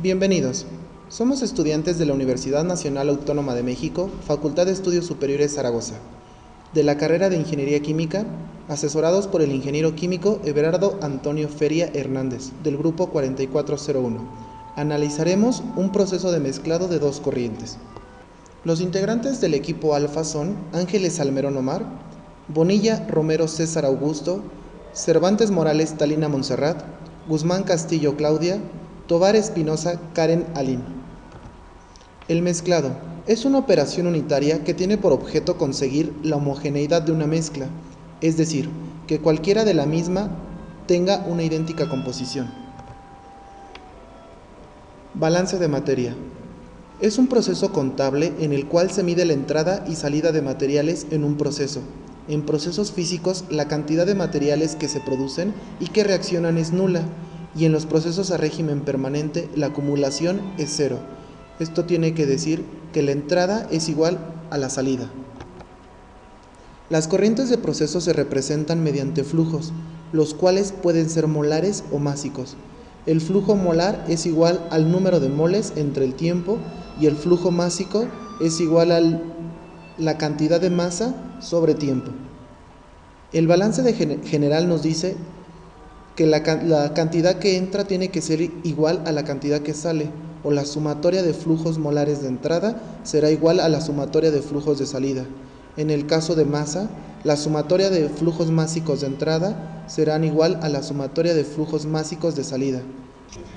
Bienvenidos. Somos estudiantes de la Universidad Nacional Autónoma de México, Facultad de Estudios Superiores Zaragoza, de la carrera de Ingeniería Química, asesorados por el ingeniero químico Everardo Antonio Feria Hernández, del grupo 4401. Analizaremos un proceso de mezclado de dos corrientes. Los integrantes del equipo alfa son Ángeles Salmerón Omar, Bonilla Romero César Augusto, Cervantes Morales Talina Montserrat, Guzmán Castillo Claudia, Tovar Espinosa Karen Alín. El mezclado es una operación unitaria que tiene por objeto conseguir la homogeneidad de una mezcla, es decir, que cualquiera de la misma tenga una idéntica composición. Balance de materia. Es un proceso contable en el cual se mide la entrada y salida de materiales en un proceso. En procesos físicos, la cantidad de materiales que se producen y que reaccionan es nula, y en los procesos a régimen permanente la acumulación es cero. Esto tiene que decir que la entrada es igual a la salida. Las corrientes de proceso se representan mediante flujos, los cuales pueden ser molares o másicos. El flujo molar es igual al número de moles entre el tiempo y el flujo másico es igual a la cantidad de masa sobre tiempo. El balance general nos dice que la cantidad que entra tiene que ser igual a la cantidad que sale, o la sumatoria de flujos molares de entrada será igual a la sumatoria de flujos de salida. En el caso de masa, la sumatoria de flujos másicos de entrada serán igual a la sumatoria de flujos másicos de salida.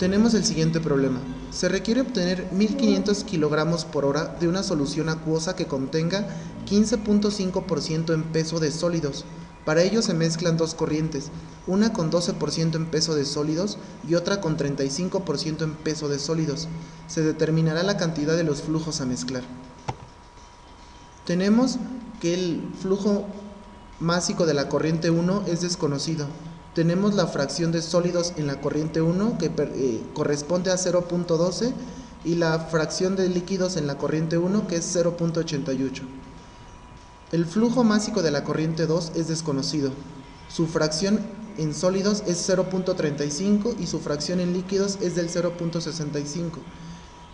Tenemos el siguiente problema. Se requiere obtener 1500 kg por hora de una solución acuosa que contenga 15.5% en peso de sólidos. Para ello se mezclan dos corrientes, una con 12% en peso de sólidos y otra con 35% en peso de sólidos. Se determinará la cantidad de los flujos a mezclar. Tenemos que el flujo másico de la corriente 1 es desconocido. Tenemos la fracción de sólidos en la corriente 1 que corresponde a 0.12 y la fracción de líquidos en la corriente 1 que es 0.88. El flujo másico de la corriente 2 es desconocido. Su fracción en sólidos es 0.35 y su fracción en líquidos es del 0.65.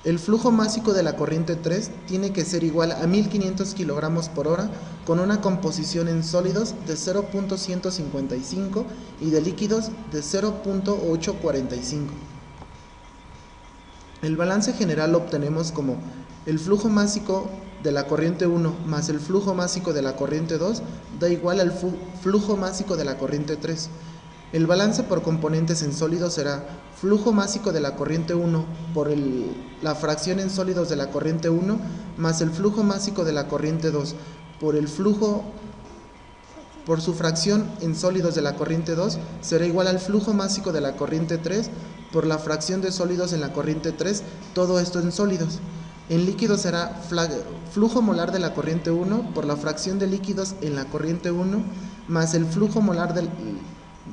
El flujo másico de la corriente 3 tiene que ser igual a 1500 kg por hora con una composición en sólidos de 0.155 y de líquidos de 0.845. El balance general lo obtenemos como el flujo másico de la corriente 1 más el flujo másico de la corriente 2 da igual al flujo másico de la corriente 3. El balance por componentes en sólidos será flujo másico de la corriente 1 por la fracción en sólidos de la corriente 1 más el flujo másico de la corriente 2 por su fracción en sólidos de la corriente 2 será igual al flujo másico de la corriente 3 por la fracción de sólidos en la corriente 3, todo esto en sólidos. En líquidos será flujo molar de la corriente 1 por la fracción de líquidos en la corriente 1 más el flujo molar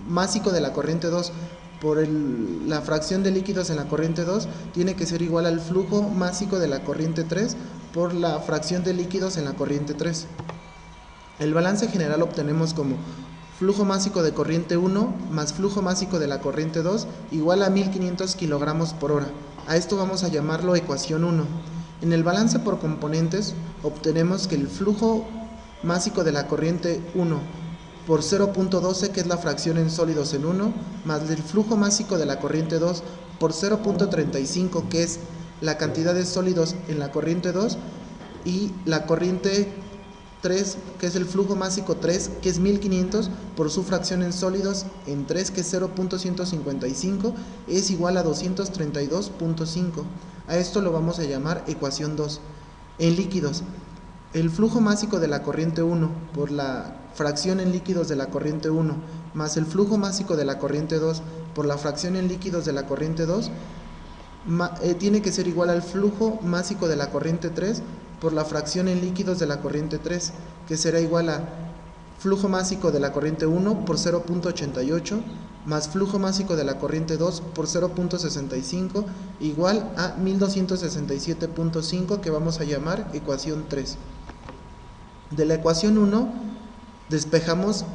másico de la corriente 2 por la fracción de líquidos en la corriente 2 tiene que ser igual al flujo másico de la corriente 3 por la fracción de líquidos en la corriente 3. El balance general obtenemos como flujo másico de corriente 1 más flujo másico de la corriente 2 igual a 1500 kg por hora. A esto vamos a llamarlo ecuación 1. En el balance por componentes obtenemos que el flujo másico de la corriente 1 por 0.12, que es la fracción en sólidos en 1, más el flujo másico de la corriente 2 por 0.35, que es la cantidad de sólidos en la corriente 2, y la corriente 3, que es el flujo másico 3, que es 1500 por su fracción en sólidos en 3, que es 0.155, es igual a 232.5. A esto lo vamos a llamar ecuación 2. En líquidos, el flujo másico de la corriente 1 por la fracción en líquidos de la corriente 1 más el flujo másico de la corriente 2 por la fracción en líquidos de la corriente 2 tiene que ser igual al flujo másico de la corriente 3 por la fracción en líquidos de la corriente 3, que será igual a flujo másico de la corriente 1 por 0.88 más flujo másico de la corriente 2 por 0.65 igual a 1267.5, que vamos a llamar ecuación 3. De la ecuación 1 despejamos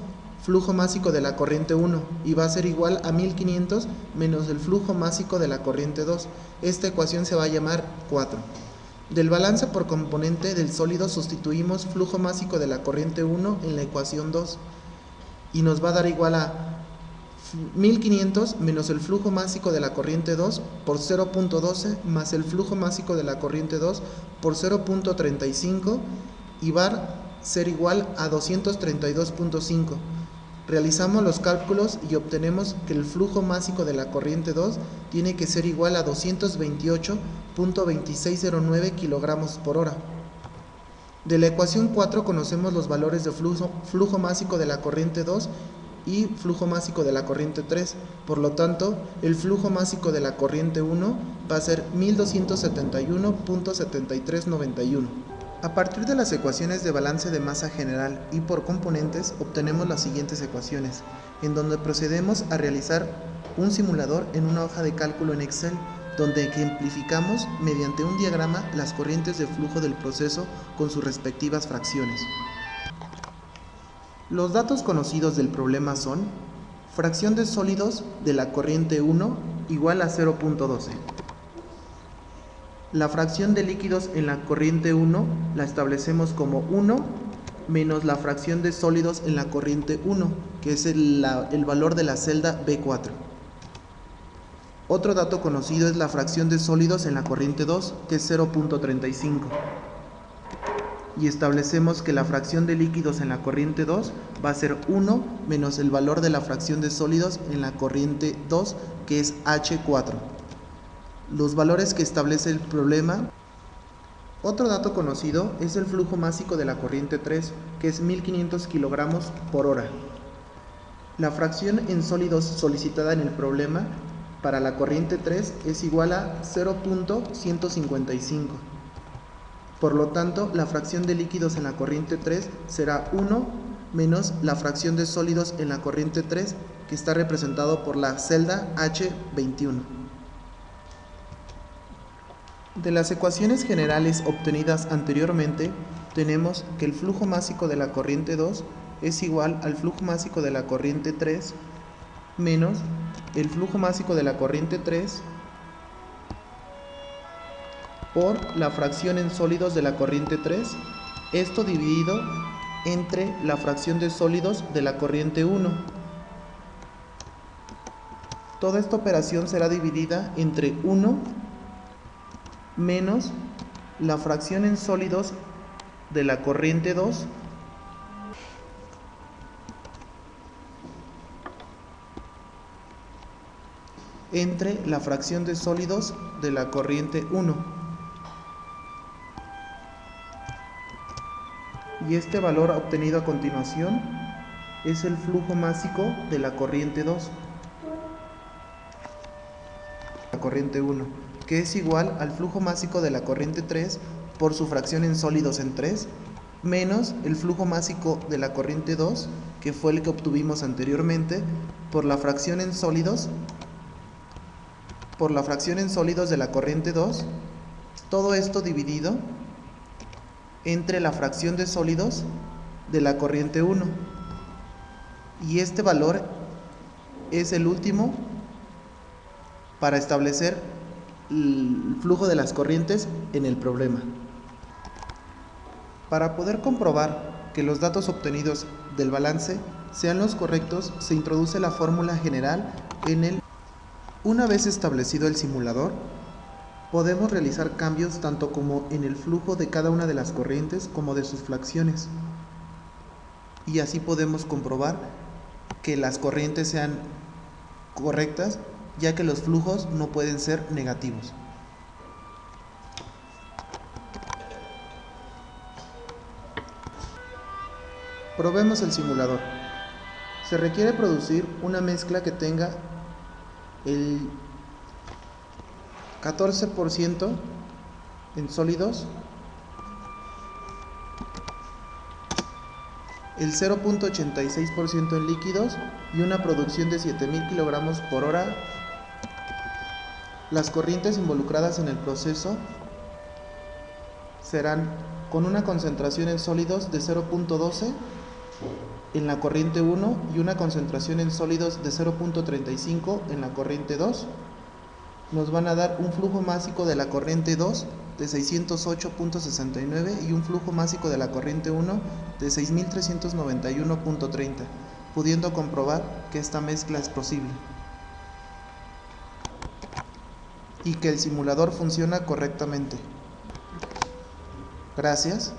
flujo másico de la corriente 1 y va a ser igual a 1500 menos el flujo másico de la corriente 2. Esta ecuación se va a llamar 4. Del balance por componente del sólido sustituimos flujo másico de la corriente 1 en la ecuación 2 y nos va a dar igual a 1500 menos el flujo másico de la corriente 2 por 0.12 más el flujo másico de la corriente 2 por 0.35 y va a ser igual a 232.5. Realizamos los cálculos y obtenemos que el flujo másico de la corriente 2 tiene que ser igual a 228.2609 kilogramos por hora. De la ecuación 4 conocemos los valores de flujo másico de la corriente 2 y flujo másico de la corriente 3. Por lo tanto, el flujo másico de la corriente 1 va a ser 1271.7391. A partir de las ecuaciones de balance de masa general y por componentes, obtenemos las siguientes ecuaciones, en donde procedemos a realizar un simulador en una hoja de cálculo en Excel, donde ejemplificamos mediante un diagrama las corrientes de flujo del proceso con sus respectivas fracciones. Los datos conocidos del problema son: fracción de sólidos de la corriente 1 igual a 0.12. La fracción de líquidos en la corriente 1 la establecemos como 1 menos la fracción de sólidos en la corriente 1, que es el valor de la celda B4. Otro dato conocido es la fracción de sólidos en la corriente 2, que es 0.35. Y establecemos que la fracción de líquidos en la corriente 2 va a ser 1 menos el valor de la fracción de sólidos en la corriente 2, que es H4. Los valores que establece el problema. Otro dato conocido es el flujo másico de la corriente 3, que es 1500 kilogramos por hora. La fracción en sólidos solicitada en el problema para la corriente 3 es igual a 0.155. Por lo tanto, la fracción de líquidos en la corriente 3 será 1 menos la fracción de sólidos en la corriente 3, que está representado por la celda H21. De las ecuaciones generales obtenidas anteriormente, tenemos que el flujo másico de la corriente 2 es igual al flujo másico de la corriente 3 menos el flujo másico de la corriente 3 por la fracción en sólidos de la corriente 3, esto dividido entre la fracción de sólidos de la corriente 1. Toda esta operación será dividida entre 1 menos la fracción en sólidos de la corriente 2 entre la fracción de sólidos de la corriente 1. Y este valor obtenido a continuación es el flujo másico de la corriente 2, la corriente 1, que es igual al flujo másico de la corriente 3 por su fracción en sólidos en 3, menos el flujo másico de la corriente 2, que fue el que obtuvimos anteriormente, por la fracción en sólidos de la corriente 2, todo esto dividido entre la fracción de sólidos de la corriente 1. Y este valor es el último para establecer el flujo de las corrientes en el problema. Para poder comprobar que los datos obtenidos del balance sean los correctos, se introduce la fórmula general en el. Una vez establecido el simulador, podemos realizar cambios tanto como en el flujo de cada una de las corrientes como de sus fracciones. Y así podemos comprobar que las corrientes sean correctas, ya que los flujos no pueden ser negativos. Probemos el simulador. Se requiere producir una mezcla que tenga el 14% en sólidos, el 0.86% en líquidos y una producción de 7000 kilogramos por hora. Las corrientes involucradas en el proceso serán con una concentración en sólidos de 0.12, en la corriente 1 y una concentración en sólidos de 0.35 en la corriente 2, nos van a dar un flujo másico de la corriente 2 de 608.69 y un flujo másico de la corriente 1 de 6391.30, pudiendo comprobar que esta mezcla es posible y que el simulador funciona correctamente. Gracias.